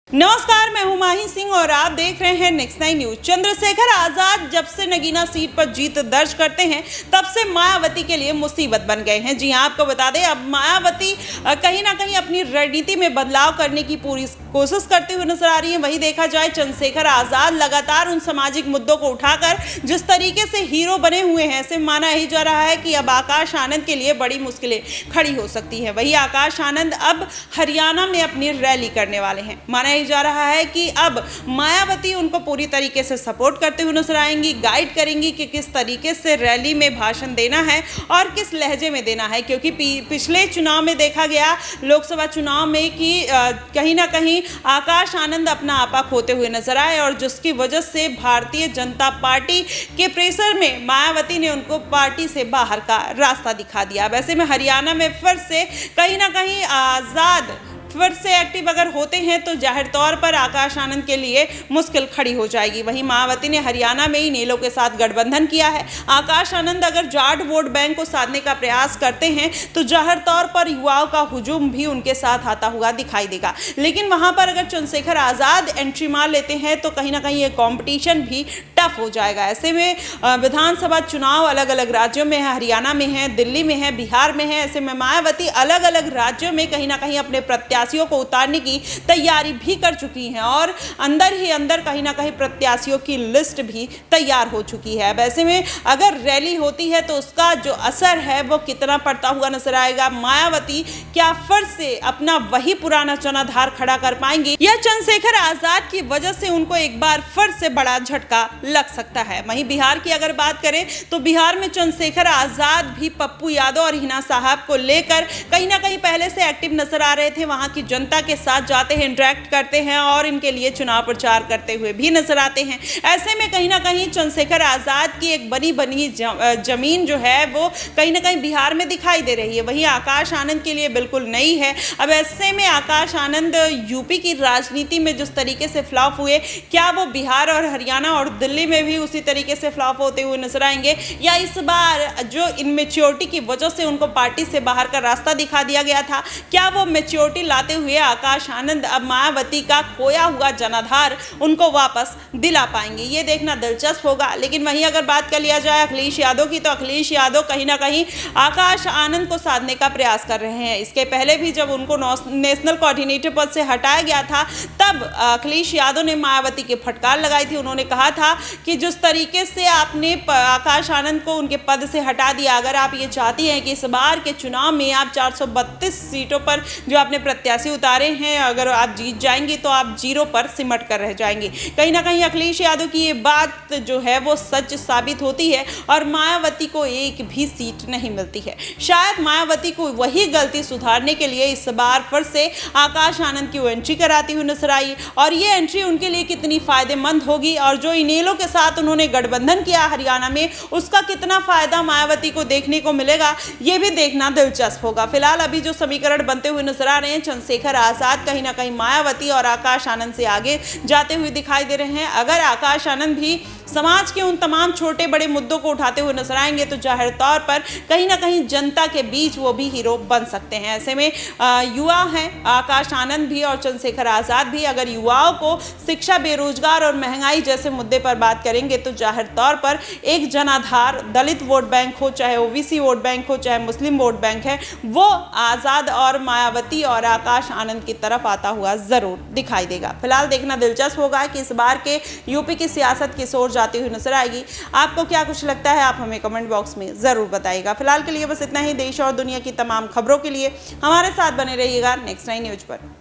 नमस्कार, मैं हूं माही सिंह और आप देख रहे हैं नेक्स्ट 9 न्यूज। चंद्रशेखर आजाद जब से नगीना सीट पर जीत दर्ज करते हैं तब से मायावती के लिए मुसीबत बन गए हैं। जी हां, आपको बता दें, अब मायावती कहीं ना कहीं अपनी रणनीति में बदलाव करने की पूरी कोशिश करते हुए नजर आ रही है। वहीं देखा जाए, चंद्रशेखर आजाद लगातार उन सामाजिक मुद्दों को उठाकर जिस तरीके से हीरो बने हुए हैं, ऐसे माना ही जा रहा है कि अब आकाश आनंद के लिए बड़ी मुश्किलें खड़ी हो सकती है। वहीं आकाश आनंद अब हरियाणा में अपनी रैली करने वाले हैं। माना जा रहा है कि अब मायावती उनको पूरी तरीके से सपोर्ट करते हुए नजर आएंगी, गाइड करेंगी कि किस तरीके से रैली में भाषण देना है और किस लहजे में देना है। क्योंकि पिछले चुनाव में देखा गया, लोकसभा चुनाव में, कि कहीं ना कहीं आकाश आनंद अपना आपा खोते हुए नजर आए और जिसकी वजह से भारतीय जनता पार्टी के प्रेशर में मायावती ने उनको पार्टी से बाहर का रास्ता दिखा दिया। वैसे में हरियाणा में फिर से कहीं ना कहीं आजाद फिर से एक्टिव अगर होते हैं तो जाहिर तौर पर आकाश आनंद के लिए मुश्किल खड़ी हो जाएगी। वहीं मायावती ने हरियाणा में ही नीलों के साथ गठबंधन किया है। आकाश आनंद अगर जाट वोट बैंक को साधने का प्रयास करते हैं तो जाहिर तौर पर युवाओं का हुजूम भी उनके साथ आता हुआ दिखाई देगा। लेकिन वहां पर अगर चंद्रशेखर आजाद एंट्री मार लेते हैं तो कहीं ना कहीं ये कॉम्पिटिशन भी टफ हो जाएगा। ऐसे में विधानसभा चुनाव अलग अलग राज्यों में है, हरियाणा में है, दिल्ली में है, बिहार में है। ऐसे में मायावती अलग अलग राज्यों में कहीं ना कहीं अपने प्रत्याशियों को उतारने की तैयारी भी कर चुकी हैं और अंदर ही अंदर कहीं ना कहीं प्रत्याशियों की लिस्ट भी तैयार हो चुकी है। वैसे में अगर रैली होती है तो उसका जो असर है वो कितना पड़ता हुआ नजर आएगा। मायावती क्या फिर से अपना वही पुराना जनाधार खड़ा कर पाएंगी या चंद्रशेखर आजाद की वजह से उनको एक बार फिर से बड़ा झटका लग सकता है। वहीं बिहार की अगर बात करें तो बिहार में चंद्रशेखर आजाद भी पप्पू यादव और हिना साहब को लेकर कहीं ना कहीं पहले से एक्टिव नजर आ रहे थे। वहां की जनता के साथ जाते हैं, इंटरेक्ट करते हैं और इनके लिए चुनाव प्रचार करते हुए भी नजर आते हैं। ऐसे में कहीं ना कहीं चंद्रशेखर आजाद की एक बनी बनी जमीन जो है वो कहीं ना कहीं बिहार में दिखाई दे रही है। वहीं आकाश आनंद के लिए बिल्कुल नई है। अब ऐसे में आकाश आनंद यूपी की राजनीति में जिस तरीके से फ्लॉप हुए, क्या वो बिहार और हरियाणा और दिल्ली में भी उसी तरीके से फ्लॉप होते हुए नजर आएंगे, या इस बार जो इनमेच्योरिटी की वजह से उनको पार्टी से बाहर का रास्ता दिखा दिया गया था, क्या वो मेच्योरिटी लाते हुए आकाश आनंद अब मायावती का खोया हुआ जनाधार उनको वापस दिला पाएंगे? ये देखना दिलचस्प होगा। लेकिन वहीं अगर बात कर लिया जाए अखिलेश यादव की, तो अखिलेश यादव कहीं ना कहीं आकाश आनंद को साधने का प्रयास कर रहे हैं। इसके पहले भी जब उनको नेशनल कोऑर्डिनेटर पद से हटाया गया था तब अखिलेश यादव ने मायावती के फटकार लगाई थी। उन्होंने कहा था कि जिस तरीके से आपने आकाश आनंद को उनके पद से हटा दिया, अगर आप ये चाहती हैं कि इस बार के चुनाव में आप 432 सीटों पर जो आपने प्रत्याशी उतारे हैं, अगर आप जीत जाएंगी तो आप 0 पर सिमट कर रह जाएंगे। कहीं ना कहीं अखिलेश यादव की ये बात जो है वो सच साबित होती है और मायावती को एक भी सीट नहीं मिलती है। शायद मायावती को वही गलती सुधारने के लिए इस बार फिर से आकाश आनंद की वो एंट्री कराती हुई नजर आई और ये एंट्री उनके लिए कितनी फायदेमंद होगी और जो इनेलो के साथ उन्होंने गठबंधन किया हरियाणा में, उसका कितना फायदा मायावती को देखने को मिलेगा, ये भी देखना दिलचस्प होगा। फिलहाल अभी जो समीकरण बनते हुए नजर आ रहे हैं, चंद्रशेखर आजाद कहीं ना कहीं मायावती और आकाश आनंद से आगे जाते हुए दिखाई दे रहे हैं। अगर आकाश आनंद भी समाज के उन तमाम छोटे बड़े मुद्दों को उठाते हुए नजर आएंगे तो जाहिर तौर पर कहीं ना कहीं जनता के बीच वो भी हीरो बन सकते हैं। ऐसे में युवा हैं आकाश आनंद भी और चंद्रशेखर आजाद भी। अगर युवाओं को शिक्षा, बेरोजगार और महंगाई जैसे मुद्दे पर बात करेंगे तो जाहिर तौर पर एक जनाधार दलित वोट बैंक हो, चाहे ओबीसी वोट बैंक हो, चाहे मुस्लिम वोट बैंक है, वो आजाद और मायावती और आकाश आनंद की तरफ आता हुआ जरूर दिखाई देगा। फिलहाल देखना दिलचस्प होगा कि इस बार के यूपी की सियासत किस ओर जाती हुई नजर आएगी। आपको क्या कुछ लगता है, आप हमें कमेंट बॉक्स में जरूर बताइएगा। फिलहाल के लिए बस इतना ही। देश और दुनिया की तमाम खबरों के लिए हमारे साथ बने रहिएगा नेक्स्ट 9 न्यूज पर।